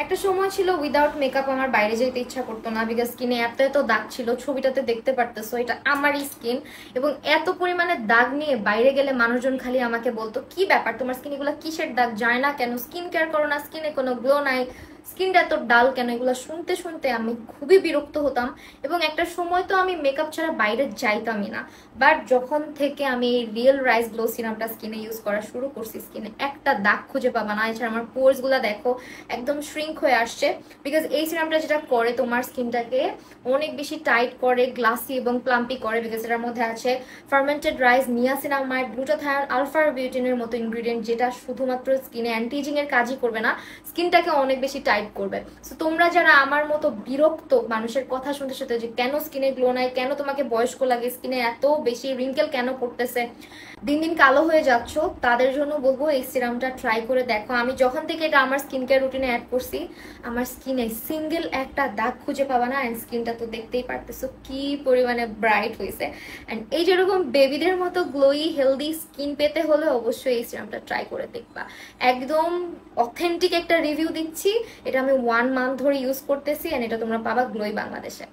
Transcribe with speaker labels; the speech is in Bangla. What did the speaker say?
Speaker 1: একটা সময় ছিল উইদাউট মেকআপ আমার বাইরে যেতে ইচ্ছা করতো না, বিকজ স্কিনে এত এত দাগ ছিল, ছবিটাতে দেখতে পারতেছো এটা আমারই স্কিন। এবং এত পরিমাণে দাগ নিয়ে বাইরে গেলে মানুষজন খালি আমাকে বলতো কি ব্যাপার তোমার স্কিন এগুলো কিসের দাগ, যায় না কেন, স্কিন কেয়ার করো না, স্কিনে কোনো গ্লো নাই, স্কিনটা এত ডাল কেন, এগুলো শুনতে শুনতে আমি খুবই বিরক্ত হতাম। এবং একটা সময় তো আমি মেকআপ ছাড়া বাইরে যাইতামই না। বাট যখন থেকে আমি রিয়েল রাইস গ্লো সিরামটা স্কিনে ইউজ করা শুরু করছি, স্কিনে একটা দাগ খুঁজে পাবা না। এছাড়া আমার পোর্স গুলা দেখো একদম শ্রিঙ্ক হয়ে আসছে। বিকজ এই সিরামটা যেটা করে তোমার স্কিনটাকে অনেক বেশি টাইট করে, গ্লাসি এবং প্লাম্পি করে। বিকজ এটার মধ্যে আছে fermented rice, niacinamide, glutathione, alpha বিউটিনের মতো ইনগ্রিডিয়েন্ট, যেটা শুধুমাত্র স্কিনে অ্যান্টি এজিং এর কাজই করবে না, স্কিনটাকে অনেক বেশি টাইট করবে। সো তোমরা যারা আমার মতো বিরক্ত মানুষের কথা শুনতে শুনতে যে কেন স্কিনে গ্লো নাই, কেন তোমাকে বয়স্ক লাগে, স্কিনে এত বেশি রিঙ্কেল কেন পড়তেছে, দিন দিন কালো হয়ে যাচ্ছ, তাদের জন্য বলবো এই সিরামটা ট্রাই করে দেখো। আমি যখন থেকে এটা আমার স্কিন কেয়ার রুটিনে অ্যাড করছি, আমার স্কিনে সিঙ্গেল একটা দাগ খুঁজে পাবা না। অ্যান্ড স্কিনটা তো দেখতেই পারতেছো কি পরিমাণে ব্রাইট হয়েছে। অ্যান্ড এই যেরকম বেবিদের মতো গ্লোই হেলদি স্কিন পেতে হলে অবশ্যই এই সিরামটা ট্রাই করে দেখবা। একদম অথেন্টিক একটা রিভিউ দিচ্ছি, এটা আমি 1 মান্থ ধরে ইউজ করতেছি, অ্যান্ড এটা তোমরা পাবা গ্লোই বাংলাদেশে।